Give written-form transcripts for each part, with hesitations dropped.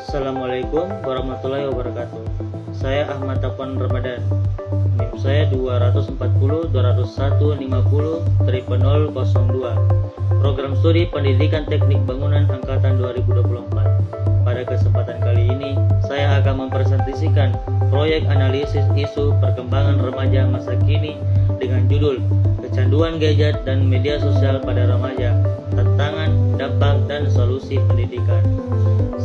Assalamualaikum warahmatullahi wabarakatuh. Saya Ahmad Tafwan Ramadan. NIM saya 240 201 50 0002. Program Studi Pendidikan Teknik Bangunan Angkatan 2024. Pada kesempatan kali ini, saya akan mempresentasikan proyek analisis isu perkembangan remaja masa kini dengan judul Kecanduan Gadget dan Media Sosial pada Remaja, Tantangan, Dampak, dan Solusi Pendidikan.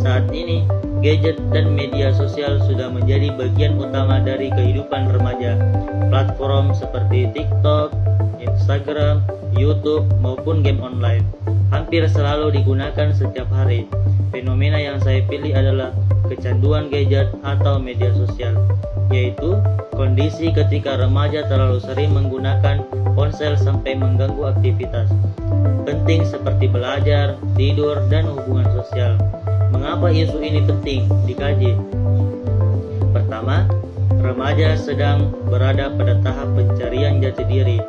Saat ini, gadget dan media sosial sudah menjadi bagian utama dari kehidupan remaja. Platform seperti TikTok, Instagram, YouTube, maupun game online hampir selalu digunakan setiap hari. Fenomena yang saya pilih adalah kecanduan gadget atau media sosial, yaitu kondisi ketika remaja terlalu sering menggunakan ponsel sampai mengganggu aktivitas penting seperti belajar, tidur, dan hubungan sosial. Mengapa isu ini penting dikaji? Pertama, remaja sedang berada pada tahap pencarian jati diri,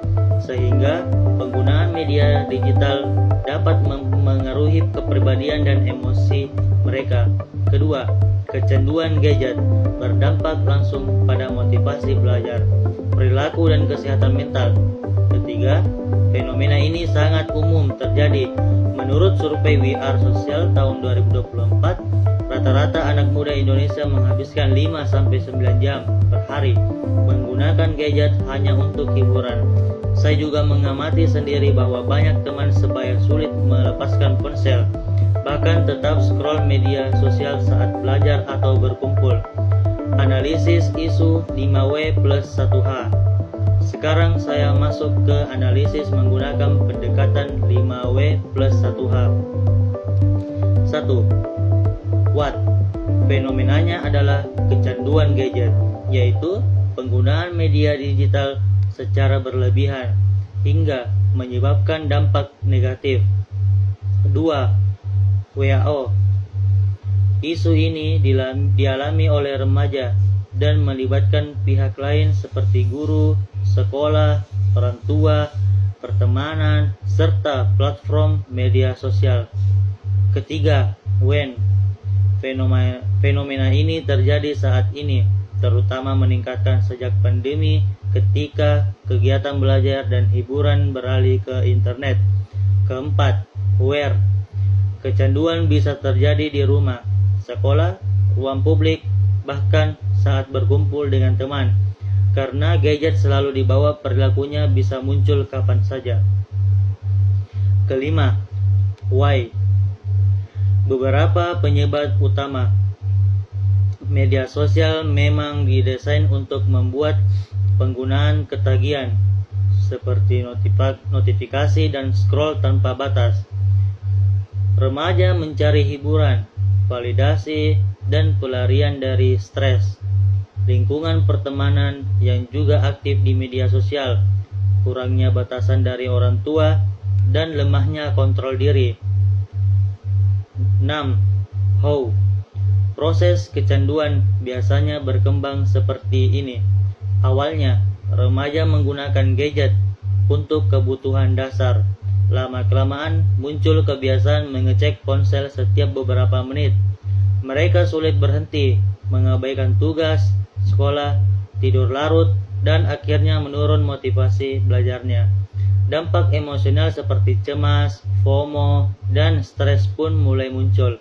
sehingga penggunaan media digital dapat mengaruhi kepribadian dan emosi mereka. Kedua, kecanduan gadget berdampak langsung pada motivasi belajar, perilaku, dan kesehatan mental. Ketiga, fenomena ini sangat umum terjadi. Menurut survei We Are Social tahun 2024, rata-rata anak muda Indonesia menghabiskan 5-9 jam per hari menggunakan gadget hanya untuk hiburan. Saya juga mengamati sendiri bahwa banyak teman sebaya sulit melepaskan ponsel, bahkan tetap scroll media sosial saat belajar atau berkumpul. Analisis isu 5W plus 1H. Sekarang saya masuk ke analisis menggunakan pendekatan 5W plus 1H. 1. What? Fenomenanya adalah kecanduan gadget, yaitu penggunaan media digital secara berlebihan hingga menyebabkan dampak negatif. 2. WHO. Isu ini dialami oleh remaja dan melibatkan pihak lain seperti guru, sekolah, orang tua, pertemanan, serta platform media sosial. Ketiga, when. Fenomena ini terjadi saat ini, terutama meningkatkan sejak pandemi ketika kegiatan belajar dan hiburan beralih ke internet. Keempat, where. Kecanduan bisa terjadi di rumah, sekolah, ruang publik, bahkan saat berkumpul dengan teman. Karena gadget selalu dibawa, perilakunya bisa muncul kapan saja. Kelima, why. Beberapa penyebab utama. Media sosial memang didesain untuk membuat penggunaan ketagihan, seperti notifikasi dan scroll tanpa batas. Remaja mencari hiburan, validasi, dan pelarian dari stres. Lingkungan pertemanan yang juga aktif di media sosial, kurangnya batasan dari orang tua, dan lemahnya kontrol diri. 6. How. Proses kecanduan biasanya berkembang seperti ini. Awalnya, remaja menggunakan gadget untuk kebutuhan dasar. Lama-kelamaan muncul kebiasaan mengecek ponsel setiap beberapa menit. Mereka sulit berhenti, mengabaikan tugas, sekolah, tidur larut, dan akhirnya menurun motivasi belajarnya. Dampak emosional seperti cemas, FOMO, dan stres pun mulai muncul.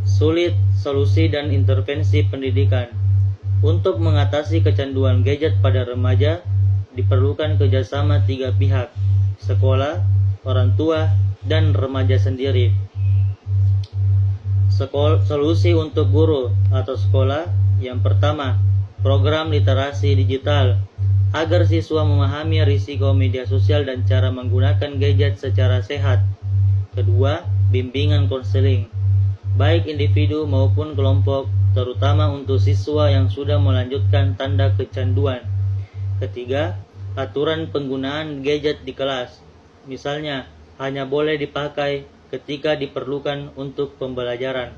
Sulit solusi dan intervensi pendidikan. Untuk mengatasi kecanduan gadget pada remaja, diperlukan kerjasama 3 pihak, sekolah, orang tua, dan remaja sendiri. Solusi untuk guru atau sekolah. Yang pertama, program literasi digital agar siswa memahami risiko media sosial dan cara menggunakan gadget secara sehat. Kedua, bimbingan konseling, baik individu maupun kelompok, terutama untuk siswa yang sudah melanjutkan tanda kecanduan. Ketiga, aturan penggunaan gadget di kelas. Misalnya, hanya boleh dipakai ketika diperlukan untuk pembelajaran.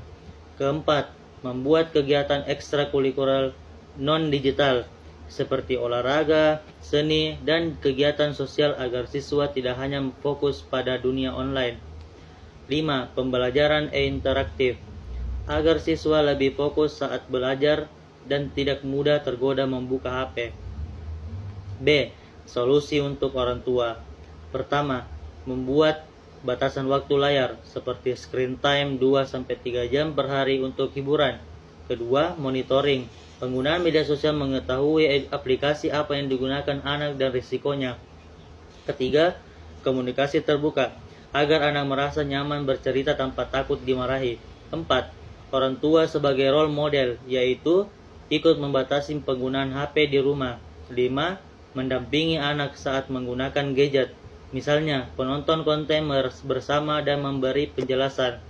Keempat, membuat kegiatan ekstrakurikuler non-digital seperti olahraga, seni, dan kegiatan sosial agar siswa tidak hanya fokus pada dunia online. 5. Pembelajaran interaktif. agar siswa lebih fokus saat belajar dan tidak mudah tergoda membuka HP. B. Solusi untuk orang tua. Pertama, membuat batasan waktu layar seperti screen time 2-3 jam per hari untuk hiburan. Kedua, monitoring. Penggunaan media sosial mengetahui aplikasi apa yang digunakan anak dan risikonya. Ketiga, komunikasi terbuka agar anak merasa nyaman bercerita tanpa takut dimarahi. 4. Orang tua sebagai role model, yaitu ikut membatasi penggunaan HP di rumah. 5. Mendampingi anak saat menggunakan gadget, misalnya penonton konten bersama dan memberi penjelasan.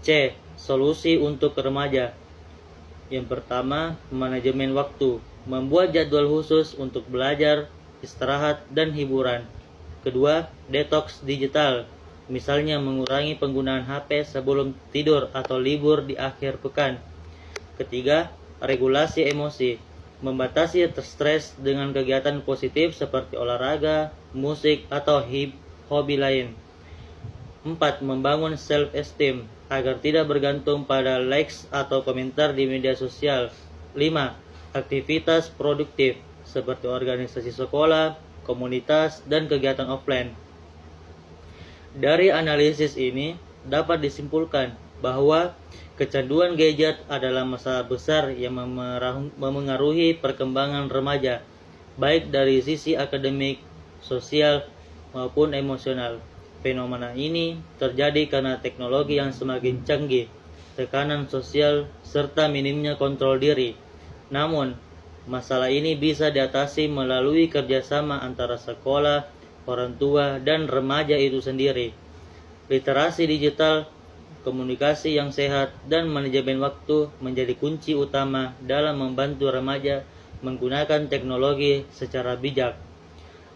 C. Solusi untuk remaja. Yang pertama, manajemen waktu, membuat jadwal khusus untuk belajar, istirahat, dan hiburan. Kedua, detox digital, misalnya mengurangi penggunaan HP sebelum tidur atau libur di akhir pekan. Ketiga, regulasi emosi, membatasi stres dengan kegiatan positif seperti olahraga, musik, atau hobi lain. 4. Membangun self-esteem agar tidak bergantung pada likes atau komentar di media sosial. 5. Aktivitas produktif seperti organisasi sekolah, komunitas, dan kegiatan offline. Dari analisis ini dapat disimpulkan bahwa kecanduan gadget adalah masalah besar yang memengaruhi perkembangan remaja, baik dari sisi akademik, sosial, maupun emosional. Fenomena ini terjadi karena teknologi yang semakin canggih, tekanan sosial, serta minimnya kontrol diri. Namun, masalah ini bisa diatasi melalui kerjasama antara sekolah, orang tua, dan remaja itu sendiri. Literasi digital, komunikasi yang sehat, dan manajemen waktu menjadi kunci utama dalam membantu remaja menggunakan teknologi secara bijak.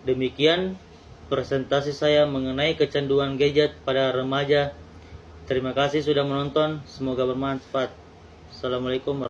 Demikian presentasi saya mengenai kecanduan gadget pada remaja. Terima kasih sudah menonton, semoga bermanfaat. Assalamualaikum warahmatullahi wabarakatuh.